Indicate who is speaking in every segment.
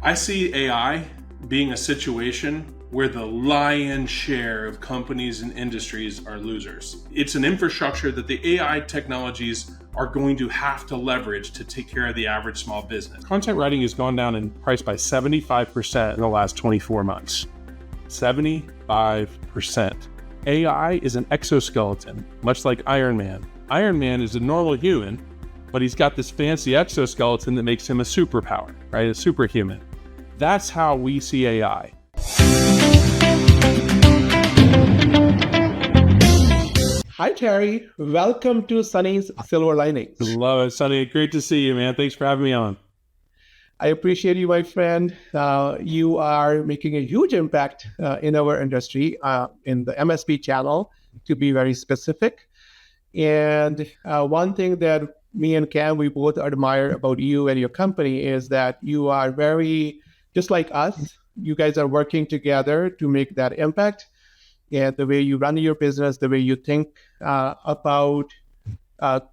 Speaker 1: I see AI being a situation where the lion's share of companies and industries are losers. It's an infrastructure that the AI technologies are going to have to leverage to take care of the average small business. Content writing has gone down in price by 75% in the last 24 months. 75%. AI is an exoskeleton, much like Iron Man. Iron Man is a normal human, but he's got this fancy exoskeleton that makes him a superpower, right? A superhuman. That's how we see AI.
Speaker 2: Hi, Terry. Welcome to Sunny's Silver Linings.
Speaker 1: Love it, Sunny. Great to see you, man. Thanks for having me on.
Speaker 2: I appreciate you, my friend. You are making a huge impact in our industry, in the MSP channel, to be very specific. And one thing that me and Cam, we both admire about you and your company is that you are very, just like us, you guys are working together to make that impact. And the way you run your business, the way you think about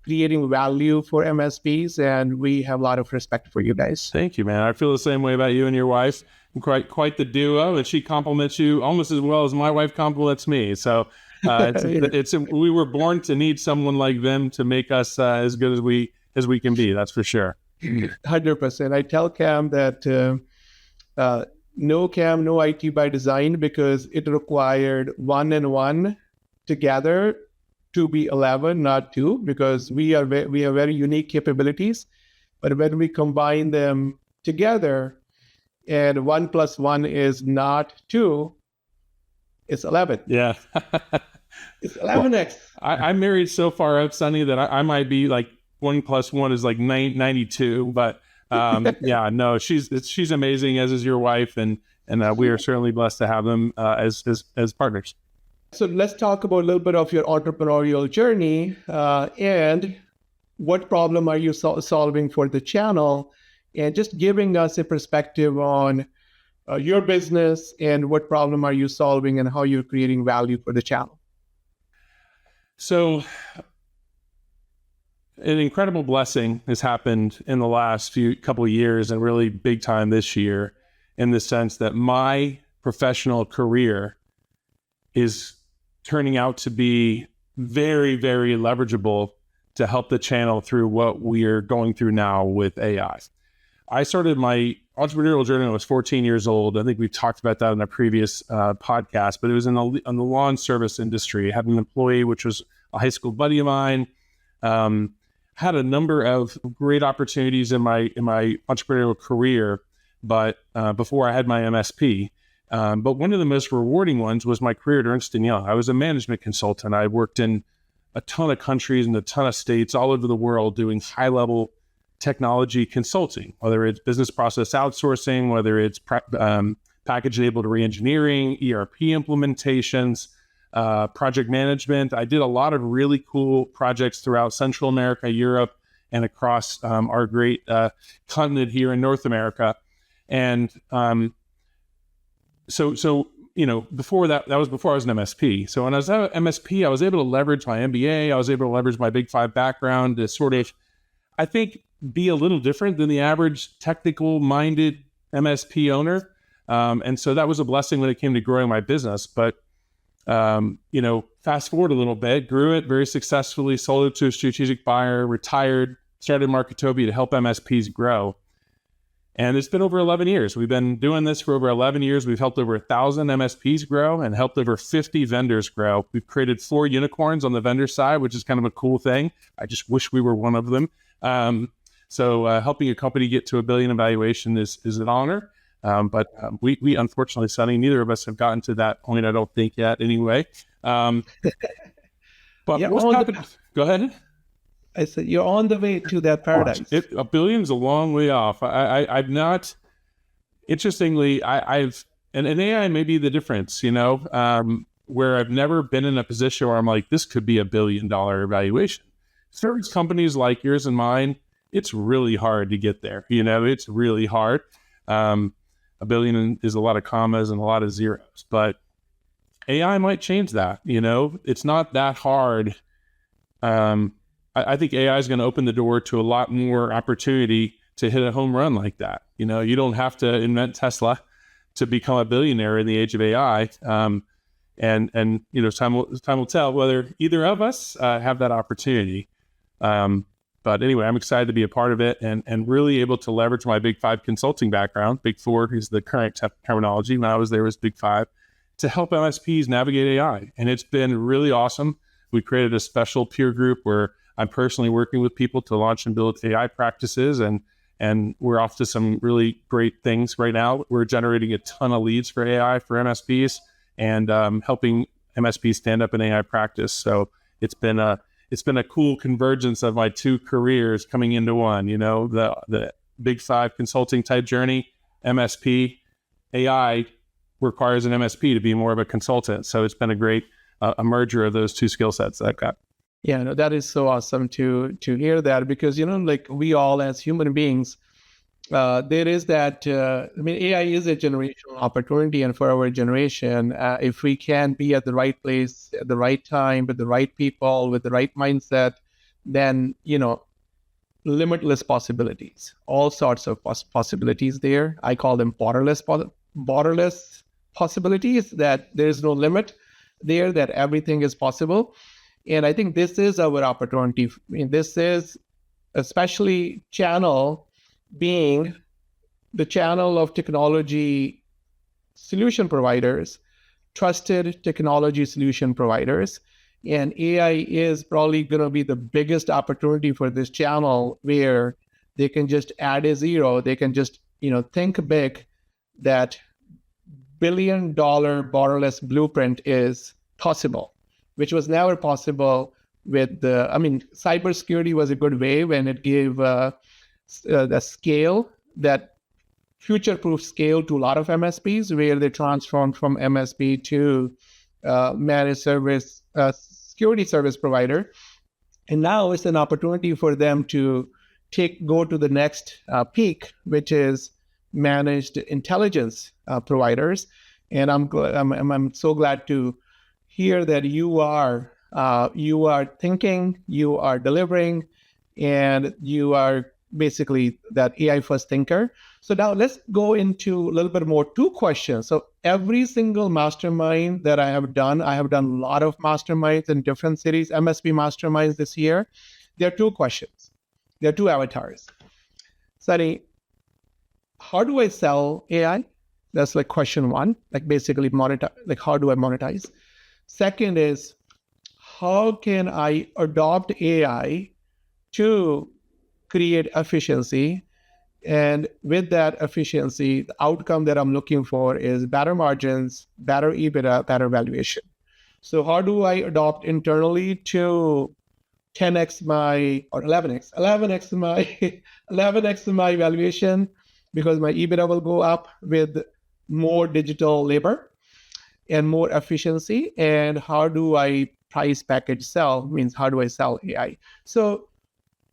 Speaker 2: creating value for MSPs, and we have a lot of respect for you guys.
Speaker 1: Thank you, man. I feel the same way about you and your wife. Quite the duo, and she compliments you almost as well as my wife compliments me. So we were born to need someone like them to make us as good as we can be. That's for sure.
Speaker 2: 100%. I tell Cam that no Cam, no IT by design, because it required 1 and 1 together to be 11, not 2, because we have very unique capabilities. But when we combine them together, and 1 plus 1 is not 2, it's 11.
Speaker 1: Yeah.
Speaker 2: It's 11x.
Speaker 1: Well, I'm married so far out, Sunny, that I might be like 1 plus 1 is like 92. But yeah, no, she's amazing, as is your wife, and we are certainly blessed to have them as partners.
Speaker 2: So let's talk about a little bit of your entrepreneurial journey and what problem are you solving for the channel, and just giving us a perspective on your business and what problem are you solving and how you're creating value for the channel.
Speaker 1: So an incredible blessing has happened in the last couple of years, and really big time this year, in the sense that my professional career is turning out to be very, very leverageable to help the channel through what we're going through now with AI. I started my entrepreneurial journey when I was 14 years old. I think we've talked about that in a previous podcast, but it was in the lawn service industry. I had an employee, which was a high school buddy of mine. Had a number of great opportunities in my entrepreneurial career, but before I had my MSP. But one of the most rewarding ones was my career at Ernst & Young. I was a management consultant. I worked in a ton of countries and a ton of states all over the world doing high-level technology consulting, whether it's business process outsourcing, whether it's package-enabled re-engineering, ERP implementations, project management. I did a lot of really cool projects throughout Central America, Europe, and across our great continent here in North America. And so you know, before that was before I was an MSP. So when I was at MSP, I was able to leverage my MBA. I was able to leverage my Big Five background to sort of, I think, be a little different than the average technical-minded MSP owner. And so that was a blessing when it came to growing my business. But you know, fast forward a little bit, grew it very successfully, sold it to a strategic buyer, retired, started Marketopia to help MSPs grow. And it's been over 11 years. We've been doing this for over 11 years. We've helped over 1,000 MSPs grow and helped over 50 vendors grow. We've created 4 unicorns on the vendor side, which is kind of a cool thing. I just wish we were one of them. So helping a company get to $1 billion in valuation is an honor. But we unfortunately, Sunny, neither of us have gotten to that point, I don't think, yet anyway. But
Speaker 2: yeah,
Speaker 1: what's happening? Go ahead.
Speaker 2: I said, you're on the way to that paradise.
Speaker 1: $1 billion's a long way off. I've not, interestingly, I've, and AI may be the difference, you know, where I've never been in a position where I'm like, this could be $1 billion valuation. Certain companies like yours and mine, it's really hard to get there. You know, it's really hard. $1 billion is a lot of commas and a lot of zeros, but AI might change that. You know, it's not that hard. I think AI is going to open the door to a lot more opportunity to hit a home run like that. You don't have to invent Tesla to become a billionaire in the age of AI. And time will tell whether either of us have that opportunity. But anyway, I'm excited to be a part of it and really able to leverage my Big Five consulting background. Big Four is the current terminology. When I was there, was Big Five, to help MSPs navigate AI. And it's been really awesome. We created a special peer group where I'm personally working with people to launch and build AI practices. And we're off to some really great things right now. We're generating a ton of leads for AI for MSPs and helping MSPs stand up an AI practice. So it's been a cool convergence of my two careers coming into one. The Big Five consulting type journey, MSP, AI requires an MSP to be more of a consultant. So it's been a great a merger of those two skill sets that I've got.
Speaker 2: Yeah, no, that is so awesome to hear that, because like we all as human beings, there is that. AI is a generational opportunity, and for our generation, if we can be at the right place at the right time with the right people with the right mindset, then limitless possibilities, all sorts of possibilities there. I call them borderless possibilities. That there is no limit there. That everything is possible. And I think this is our opportunity. This is especially channel being the channel of technology solution providers, trusted technology solution providers. And AI is probably going to be the biggest opportunity for this channel, where they can just add a zero. They can just, think big. That $1 billion borderless blueprint is possible, which was never possible with cybersecurity was a good way when it gave the scale, that future-proof scale, to a lot of MSPs, where they transformed from MSP to managed service security service provider. And now it's an opportunity for them to go to the next peak, which is managed intelligence providers. And I'm so glad to hear that you are thinking, you are delivering, and you are basically that AI first thinker. So now let's go into a little bit more, two questions. So every single mastermind that I have done a lot of masterminds in different cities, MSP masterminds this year. There are two questions. There are two avatars. Sunny, how do I sell AI? That's like question one, like basically monetize, like how do I monetize? Second is, how can I adopt AI to create efficiency? And with that efficiency, the outcome that I'm looking for is better margins, better EBITDA, better valuation. So how do I adopt internally to 10x my, or 11x my 11x my valuation, because my EBITDA will go up with more digital labor and more efficiency? And how do I price, package, sell? Means how do I sell AI? So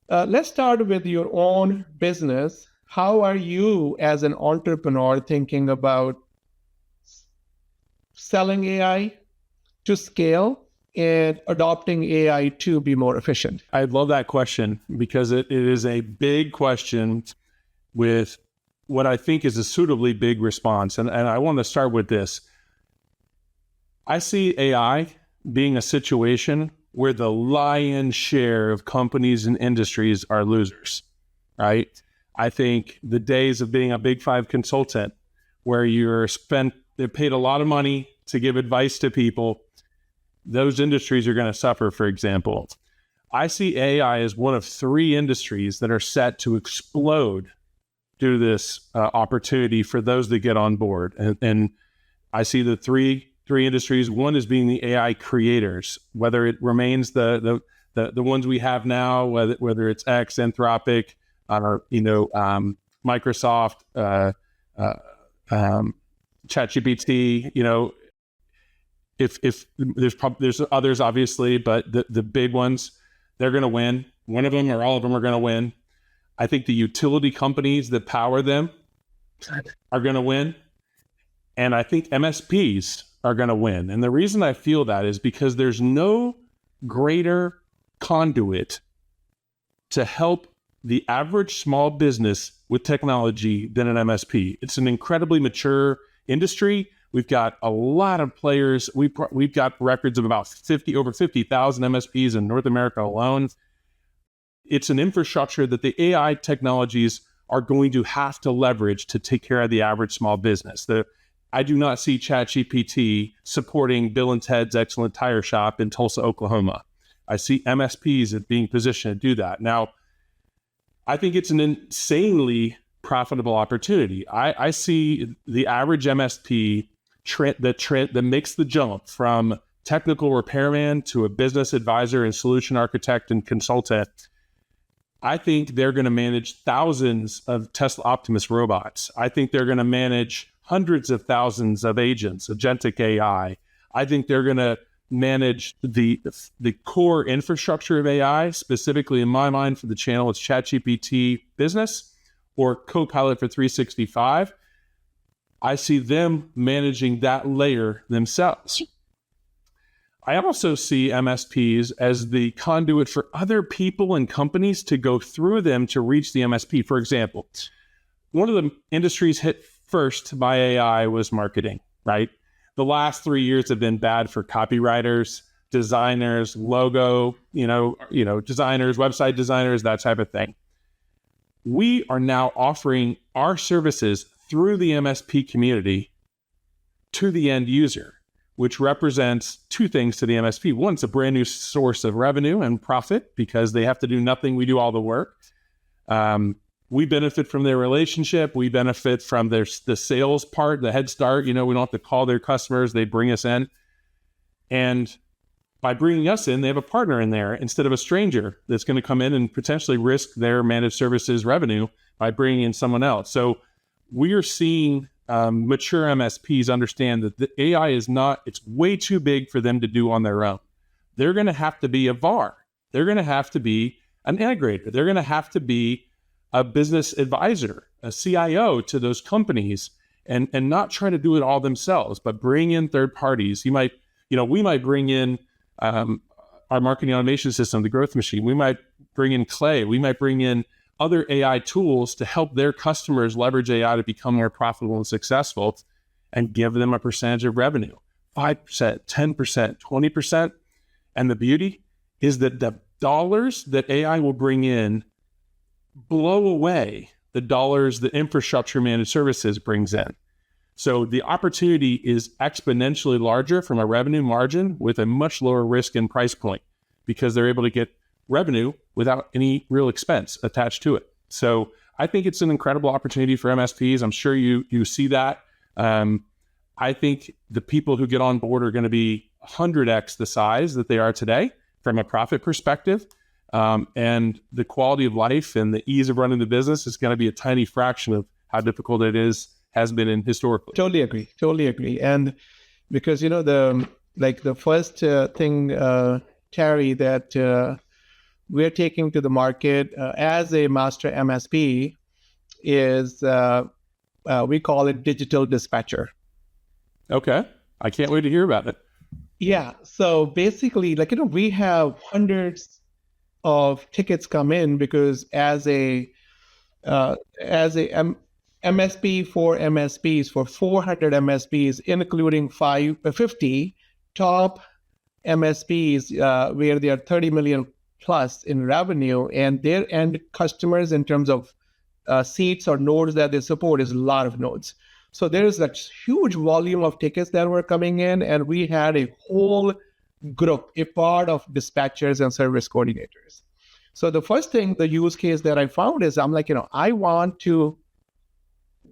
Speaker 2: let's start with your own business. How are you as an entrepreneur thinking about selling AI to scale and adopting AI to be more efficient?
Speaker 1: I love that question, because it is a big question with what I think is a suitably big response. And I want to start with this. I see AI being a situation where the lion's share of companies and industries are losers, right? I think the days of being a Big Five consultant, where they're paid a lot of money to give advice to people, those industries are going to suffer, for example. I see AI as one of three industries that are set to explode due to this opportunity for those that get on board. And I see the three industries. One is being the AI creators, whether it remains the ones we have now, whether it's X, Anthropic, or Microsoft, ChatGPT. If there's others obviously, but the big ones, they're going to win. One of them or all of them are going to win. I think the utility companies that power them are going to win, and I think MSPs are going to win. And the reason I feel that is because there's no greater conduit to help the average small business with technology than an MSP. It's an incredibly mature industry. We've got a lot of players. We've got records of about over 50,000 MSPs in North America alone. It's an infrastructure that the AI technologies are going to have to leverage to take care of the average small business. I do not see ChatGPT supporting Bill and Ted's Excellent Tire Shop in Tulsa, Oklahoma. I see MSPs as being positioned to do that. Now, I think it's an insanely profitable opportunity. I see the average MSP that makes the jump from technical repairman to a business advisor and solution architect and consultant. I think they're going to manage thousands of Tesla Optimus robots. I think they're going to manage hundreds of thousands of agents, agentic AI. I think they're going to manage the core infrastructure of AI, specifically in my mind for the channel, it's ChatGPT Business or Copilot for 365. I see them managing that layer themselves. I also see MSPs as the conduit for other people and companies to go through them to reach the MSP. For example, one of the industries hit first by AI was marketing, right? The last 3 years have been bad for copywriters, designers, logo, designers, website designers, that type of thing. We are now offering our services through the MSP community to the end user, which represents two things to the MSP. One, it's a brand new source of revenue and profit because they have to do nothing. We do all the work. We benefit from their relationship. We benefit from the sales part, the head start. We don't have to call their customers. They bring us in. And by bringing us in, they have a partner in there instead of a stranger that's going to come in and potentially risk their managed services revenue by bringing in someone else. So we are seeing mature MSPs understand that the AI it's way too big for them to do on their own. They're going to have to be a VAR. They're going to have to be an integrator. They're going to have to be a business advisor, a CIO to those companies, and not try to do it all themselves, but bring in third parties. We might bring in our marketing automation system, the Growth Machine. We might bring in Clay. We might bring in other AI tools to help their customers leverage AI to become more profitable and successful and give them a percentage of revenue, 5%, 10%, 20%. And the beauty is that the dollars that AI will bring in blow away the dollars that infrastructure managed services brings in. So the opportunity is exponentially larger from a revenue margin with a much lower risk and price point because they're able to get revenue without any real expense attached to it. So I think it's an incredible opportunity for MSPs. I'm sure you see that. I think the people who get on board are going to be 100x the size that they are today from a profit perspective. And the quality of life and the ease of running the business is going to be a tiny fraction of how difficult it has been in historically.
Speaker 2: Totally agree. And because, the first thing, Terry, that we're taking to the market as a master MSP is we call it digital dispatcher.
Speaker 1: Okay. I can't wait to hear about it.
Speaker 2: Yeah. So basically, we have hundreds of tickets come in because as a MSP for MSPs, for 400 MSPs, including 50 top MSPs where they are 30 million plus in revenue, and their end customers in terms of seats or nodes that they support is a lot of nodes. So there is that huge volume of tickets that were coming in, and we had a whole group, a part of dispatchers and service coordinators. So the first thing, the use case that I found is I'm like, I want to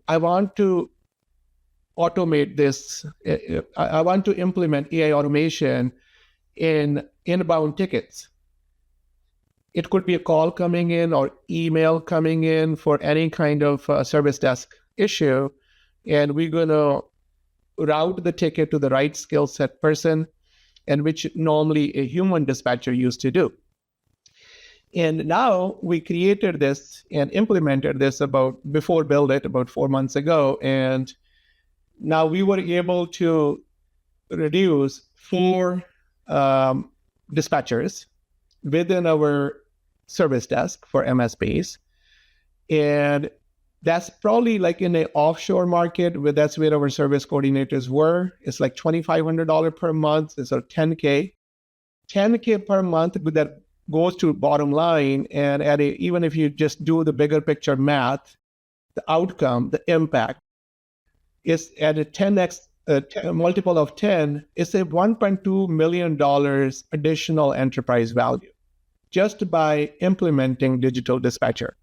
Speaker 2: automate this. I want to implement AI automation in inbound tickets. It could be a call coming in or email coming in for any kind of service desk issue. And we're going to route the ticket to the right skill set person, and which normally a human dispatcher used to do. And now we created this and implemented this about 4 months ago. And now we were able to reduce 4 dispatchers within our service desk for MSPs. And that's probably like in an offshore market where that's where our service coordinators were. It's like $2,500 per month. It's a 10K. 10K per month, but that goes to bottom line. And even if you just do the bigger picture math, the outcome, the impact is at a 10x multiple of 10, it's a $1.2 million additional enterprise value just by implementing digital dispatcher.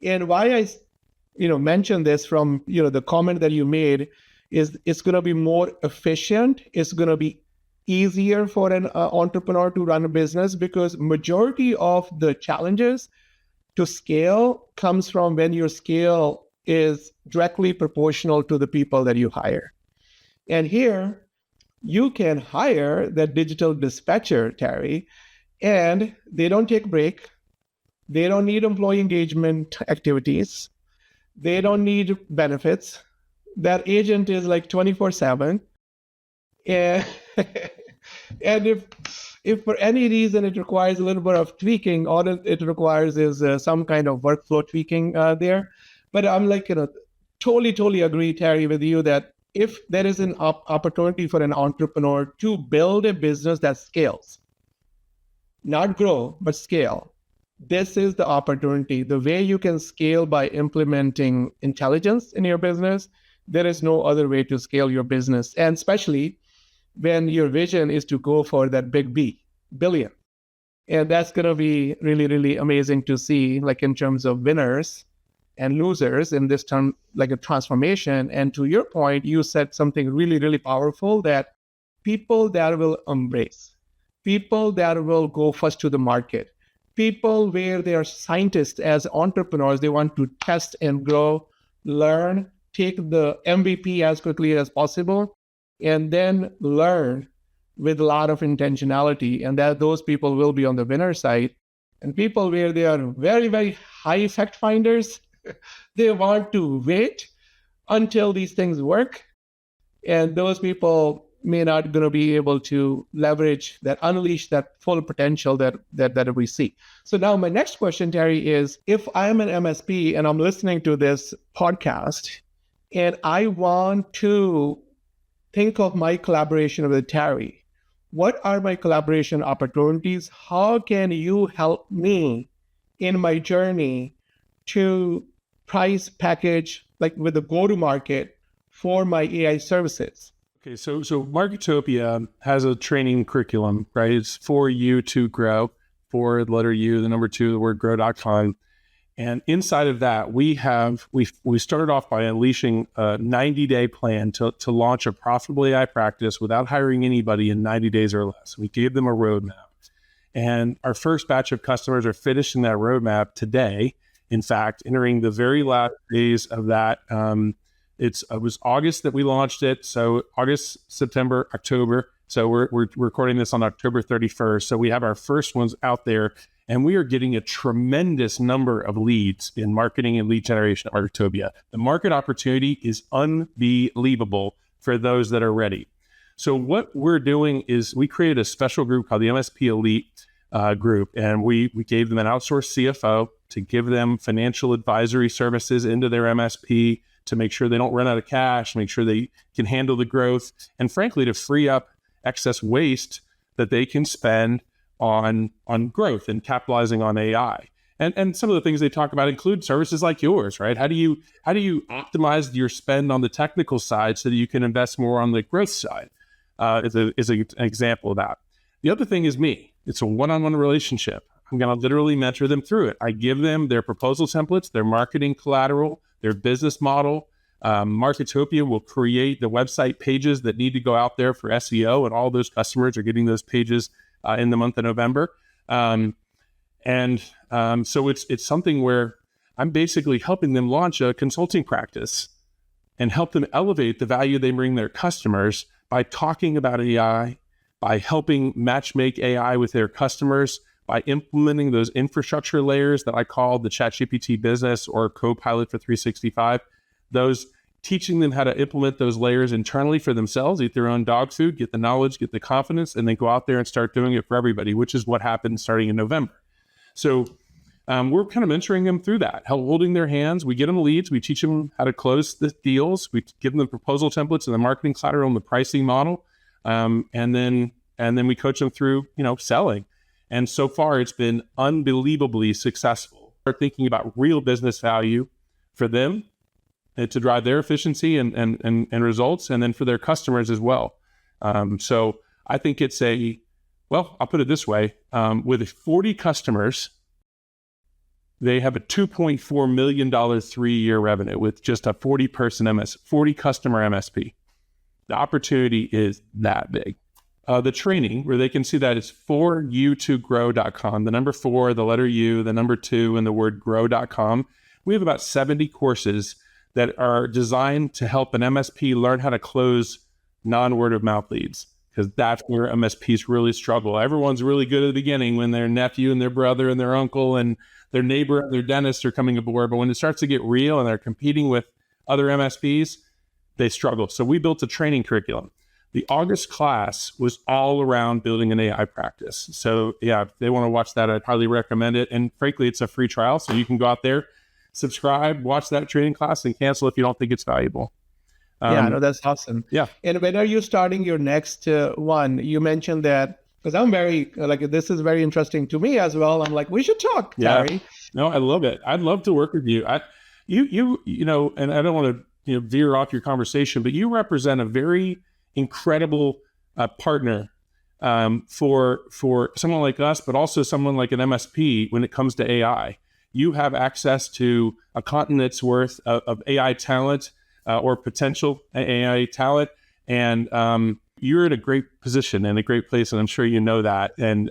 Speaker 2: And why I mention this from the comment that you made is it's going to be more efficient. It's going to be easier for an entrepreneur to run a business because majority of the challenges to scale comes from when your scale is directly proportional to the people that you hire. And here you can hire that digital dispatcher, Terry, and they don't take a break. They don't need employee engagement activities. They don't need benefits. That agent is like 24/7. And, and if for any reason it requires a little bit of tweaking, all it requires is some kind of workflow tweaking there. But I'm like, totally agree, Terry, with you that if there is an opportunity for an entrepreneur to build a business that scales, not grow, but scale, this is the opportunity. The way you can scale by implementing intelligence in your business, there is no other way to scale your business. And especially when your vision is to go for that big B, billion. And that's going to be really, really amazing to see, like in terms of winners and losers in this term, like a transformation. And to your point, you said something really, really powerful, that people that will embrace, people that will go first to the market, people where they are scientists as entrepreneurs, they want to test and grow, learn, take the MVP as quickly as possible, and then learn with a lot of intentionality. And that those people will be on the winner side. And people where they are very, very high effect finders, they want to wait until these things work. And those people may not going to be able to leverage that, unleash that full potential that we see. So now my next question, Terry, is if I'm an MSP and I'm listening to this podcast and I want to think of my collaboration with Terry, what are my collaboration opportunities? How can you help me in my journey to price package, like with the go-to-market for my AI services?
Speaker 1: Okay, so Marketopia has a training curriculum, right? It's for you to grow, for the letter U, the number 2, the word grow.com. And inside of that, we started off by unleashing a 90-day plan to launch a profitable AI practice without hiring anybody in 90 days or less. We gave them a roadmap. And our first batch of customers are finishing that roadmap today. In fact, entering the very last days of that. It was August that we launched it. So August, September, October. So we're recording this on October 31st. So we have our first ones out there, and we are getting a tremendous number of leads in marketing and lead generation at Marketopia. The market opportunity is unbelievable for those that are ready. So what we're doing is we created a special group called the MSP Elite group, and we gave them an outsourced CFO to give them financial advisory services into their MSP, to make sure they don't run out of cash, make sure they can handle the growth, and frankly, to free up excess waste that they can spend on growth and capitalizing on AI. And some of the things they talk about include services like yours, right? How do you optimize your spend on the technical side so that you can invest more on the growth side? Is an example of that. The other thing is me. It's a one-on-one relationship. I'm going to literally mentor them through it. I give them their proposal templates, their marketing collateral, their business model. Marketopia will create the website pages that need to go out there for SEO, and all those customers are getting those pages in the month of November. So it's something where I'm basically helping them launch a consulting practice and help them elevate the value they bring their customers by talking about AI, by helping matchmake AI with their customers, by implementing those infrastructure layers that I call the ChatGPT business or Copilot for 365, those teaching them how to implement those layers internally for themselves, eat their own dog food, get the knowledge, get the confidence, and then go out there and start doing it for everybody, which is what happened starting in November. So we're kind of mentoring them through that, holding their hands. We get them leads. We teach them how to close the deals. We give them the proposal templates and the marketing collateral and the pricing model. And then we coach them through, selling. And so far it's been unbelievably successful. We're thinking about real business value for them to drive their efficiency and results, and then for their customers as well. So I think it's I'll put it this way, with 40 customers, they have a $2.4 million 3-year revenue with just a 40 customer MSP. The opportunity is that big. The training, where they can see that, is 4u2grow.com. The number 4, the letter U, the number 2, and the word grow.com. We have about 70 courses that are designed to help an MSP learn how to close non-word of mouth leads, because that's where MSPs really struggle. Everyone's really good at the beginning when their nephew and their brother and their uncle and their neighbor and their dentist are coming aboard. But when it starts to get real and they're competing with other MSPs, they struggle. So we built a training curriculum. The August class was all around building an AI practice. So yeah, if they want to watch that, I'd highly recommend it. And frankly, it's a free trial. So you can go out there, subscribe, watch that training class, and cancel if you don't think it's valuable.
Speaker 2: That's awesome.
Speaker 1: Yeah.
Speaker 2: And when are you starting your next one? You mentioned that, because I'm very, this is very interesting to me as well. I'm like, we should talk, Terry.
Speaker 1: No, I love it. I'd love to work with you. And I don't want to, veer off your conversation, but you represent a very incredible partner for someone like us, but also someone like an MSP when it comes to AI. You have access to a continent's worth of AI talent or potential AI talent, and you're in a great position and a great place, and I'm sure you know that. And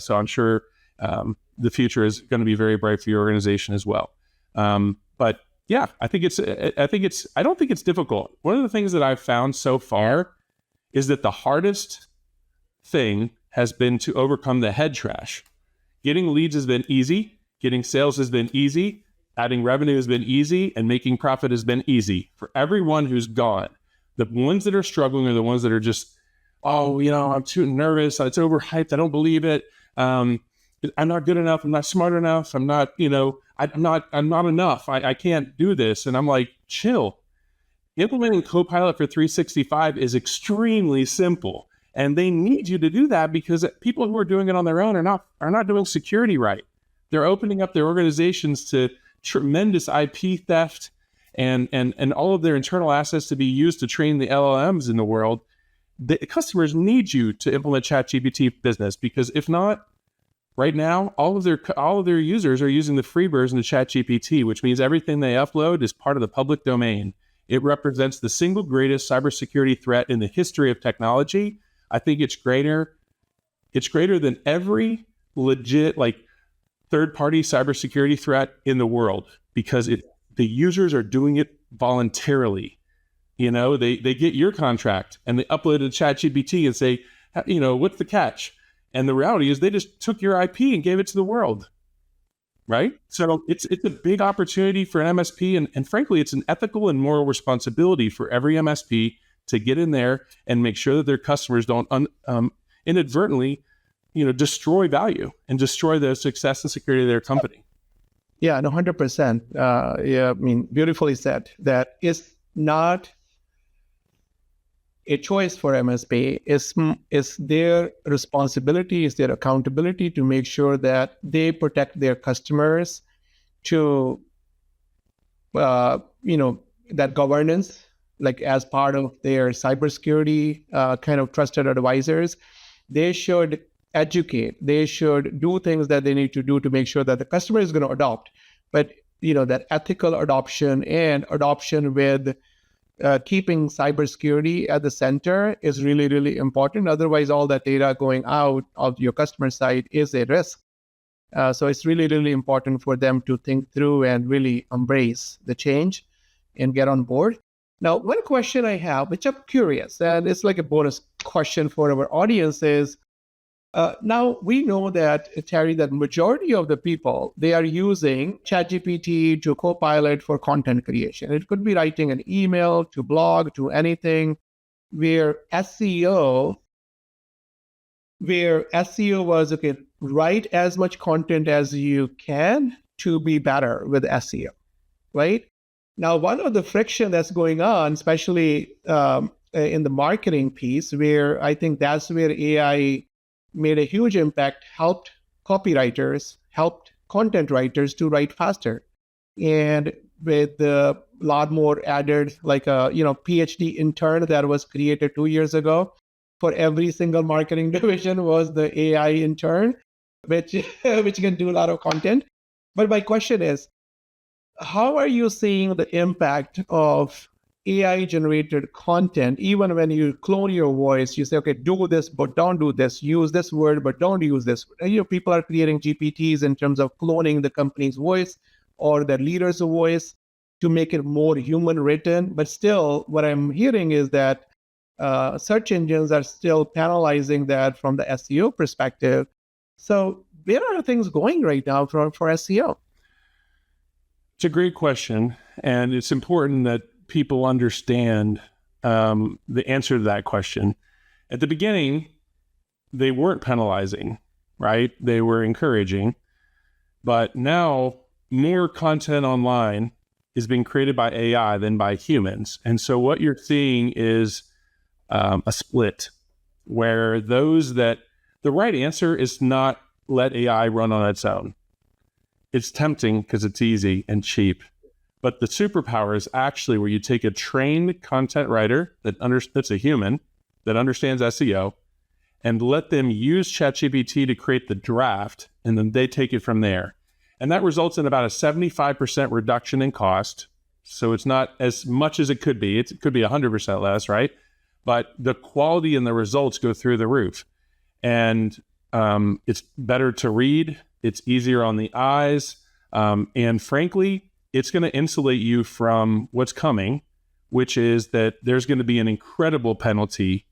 Speaker 1: so I'm sure the future is going to be very bright for your organization as well. But yeah, I don't think it's difficult. One of the things that I've found so far is that the hardest thing has been to overcome the head trash. Getting leads has been easy. Getting sales has been easy. Adding revenue has been easy, and making profit has been easy. For everyone who's gone, the ones that are struggling are the ones that are just, I'm too nervous. It's overhyped. I don't believe it. I'm not good enough. I'm not smart enough. I'm not, I'm not enough. I can't do this. And I'm like, chill. Implementing Copilot for 365 is extremely simple. And they need you to do that because people who are doing it on their own are not doing security right. They're opening up their organizations to tremendous IP theft and all of their internal assets to be used to train the LLMs in the world. The customers need you to implement ChatGPT business, because if not, right now, all of their users are using the free version of ChatGPT, which means everything they upload is part of the public domain. It represents the single greatest cybersecurity threat in the history of technology. I think it's greater than every legit third-party cybersecurity threat in the world, because the users are doing it voluntarily. They get your contract and they upload it to ChatGPT and say, what's the catch? And the reality is they just took your IP and gave it to the world, right? So it's a big opportunity for an MSP, and frankly, it's an ethical and moral responsibility for every MSP to get in there and make sure that their customers don't inadvertently destroy value and destroy the success and security of their company.
Speaker 2: Yeah, no, 100%. Beautifully said. That is not a choice for MSP. Is their responsibility, is their accountability to make sure that they protect their customers to, that governance, as part of their cybersecurity kind of trusted advisors. They should educate. They should do things that they need to do to make sure that the customer is going to adopt. But that ethical adoption and adoption with keeping cybersecurity at the center is really, really important. Otherwise, all that data going out of your customer side is a risk. So it's really, really important for them to think through and really embrace the change and get on board. Now, one question I have, which I'm curious, and it's like a bonus question for our audience, is now we know that, Terry, that majority of the people, they are using ChatGPT to Copilot for content creation. It could be writing an email, to blog, to anything, where SEO was, write as much content as you can to be better with SEO, right? Now, one of the friction that's going on, especially in the marketing piece, where I think that's where AI made a huge impact, helped copywriters, helped content writers to write faster. And with a lot more added, like a PhD intern that was created 2 years ago for every single marketing division was the AI intern, which which can do a lot of content. But my question is, how are you seeing the impact of AI generated content? Even when you clone your voice, you say, okay, do this, but don't do this, use this word, but don't use this. People are creating GPTs in terms of cloning the company's voice or the leader's voice to make it more human written. But still, what I'm hearing is that search engines are still penalizing that from the SEO perspective. So where are things going right now for SEO?
Speaker 1: It's a great question, and it's important that people understand the answer to that question. At the beginning, they weren't penalizing, right? They were encouraging. But now more content online is being created by AI than by humans. And so what you're seeing is a split where the right answer is not let AI run on its own. It's tempting because it's easy and cheap. But the superpower is actually where you take a trained content writer that's a human, that understands SEO, and let them use ChatGPT to create the draft, and then they take it from there. And that results in about a 75% reduction in cost. So it's not as much as it could be. It could be 100% less, right? But the quality and the results go through the roof. And it's better to read. It's easier on the eyes. And frankly, it's going to insulate you from what's coming, which is that there's going to be an incredible penalty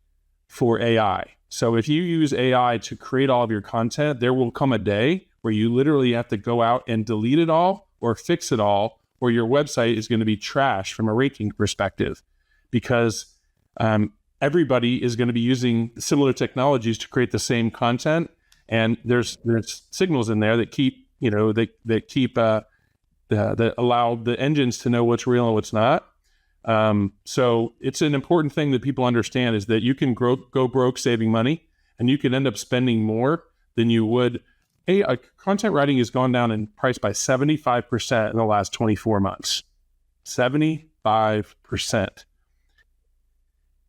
Speaker 1: for AI. So if you use AI to create all of your content, there will come a day where you literally have to go out and delete it all or fix it all, or your website is going to be trashed from a ranking perspective, because everybody is going to be using similar technologies to create the same content. And there's signals in there that keep, that allow the engines to know what's real and what's not. So it's an important thing that people understand, is that you can go broke saving money, and you can end up spending more than you would. Content writing has gone down in price by 75% in the last 24 months. 75%.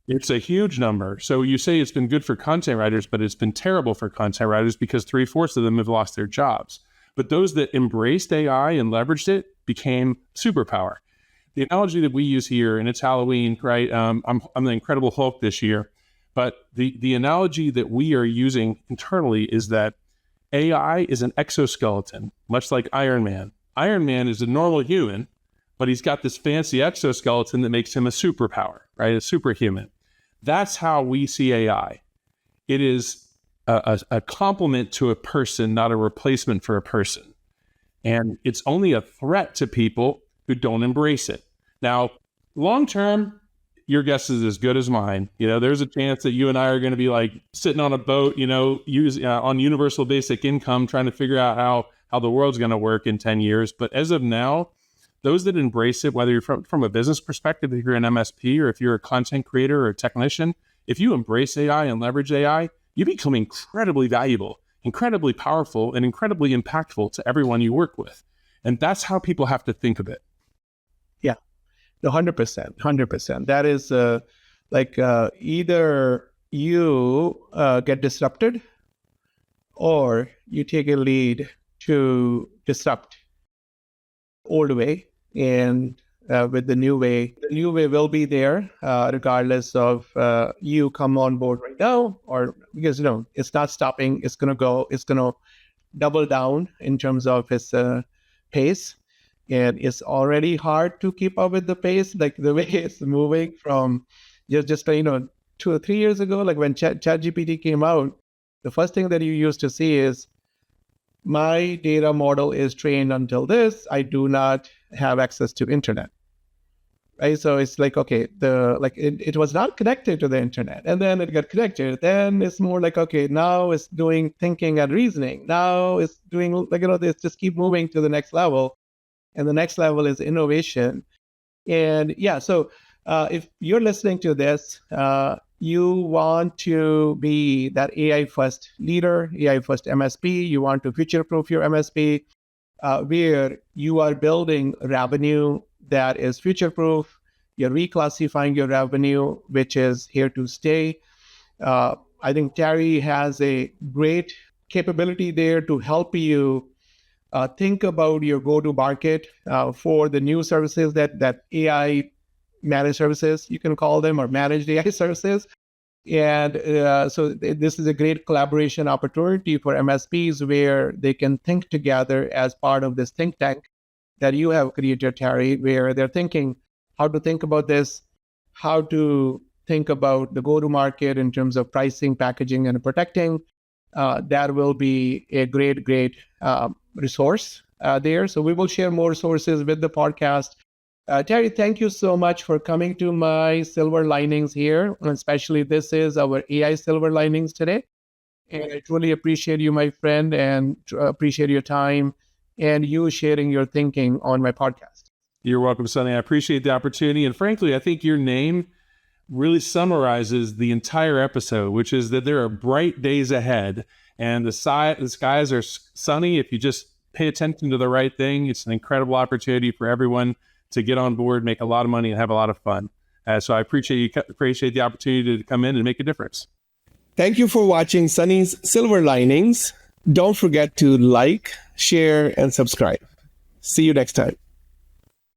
Speaker 1: It's a huge number. So you say it's been good for content writers, but it's been terrible for content writers because 3/4 of them have lost their jobs. But those that embraced AI and leveraged it became superpower. The analogy that we use here, and it's Halloween, right? I'm the Incredible Hulk this year, but the analogy that we are using internally is that AI is an exoskeleton, much like Iron Man. Iron Man is a normal human, but he's got this fancy exoskeleton that makes him a superpower, right? A superhuman. That's how we see AI. It is a complement to a person, not a replacement for a person. And it's only a threat to people who don't embrace it. Now, long term, your guess is as good as mine. There's a chance that you and I are going to be like sitting on a boat, on universal basic income, trying to figure out how the world's going to work in 10 years. But as of now, those that embrace it, whether you're from a business perspective, if you're an MSP or if you're a content creator or a technician, if you embrace AI and leverage AI, you become incredibly valuable, incredibly powerful, and incredibly impactful to everyone you work with. And that's how people have to think of it.
Speaker 2: Yeah, 100%. That is either you get disrupted or you take a lead to disrupt old way. And with the new way will be there regardless of you come on board right now, or because it's not stopping. It's going to double down in terms of its pace, and it's already hard to keep up with the pace, like the way it's moving from just 2 or 3 years ago. Like when ChatGPT came out, the first thing that you used to see is, my data model is trained until this, I do not have access to internet, right? So it's like, okay, it was not connected to the internet, and then it got connected. Then it's more like, okay, now it's doing thinking and reasoning. Now it's doing like, it's just keep moving to the next level, and the next level is innovation. And yeah, so if you're listening to this, you want to be that AI first leader, AI first MSP. You want to future proof your MSP, where you are building revenue that is future proof. You're reclassifying your revenue, which is here to stay. I think Terry has a great capability there to help you think about your go-to-market for the new services that AI managed services, you can call them, or managed AI services. And so this is a great collaboration opportunity for MSPs where they can think together as part of this think tank that you have created, Terry, where they're thinking how to think about this, how to think about the go-to-market in terms of pricing, packaging, and protecting. That will be a great resource there. So we will share more resources with the podcast. Terry, thank you so much for coming to my Silver Linings here. And especially this is our AI Silver Linings today. And I truly appreciate you, my friend, and appreciate your time and you sharing your thinking on my podcast.
Speaker 1: You're welcome, Sunny. I appreciate the opportunity. And frankly, I think your name really summarizes the entire episode, which is that there are bright days ahead and the skies are sunny. If you just pay attention to the right thing, it's an incredible opportunity for everyone to get on board, make a lot of money, and have a lot of fun. So I appreciate the opportunity to come in and make a difference.
Speaker 2: Thank you for watching Sunny's Silver Linings. Don't forget to like, share, and subscribe. See you next time.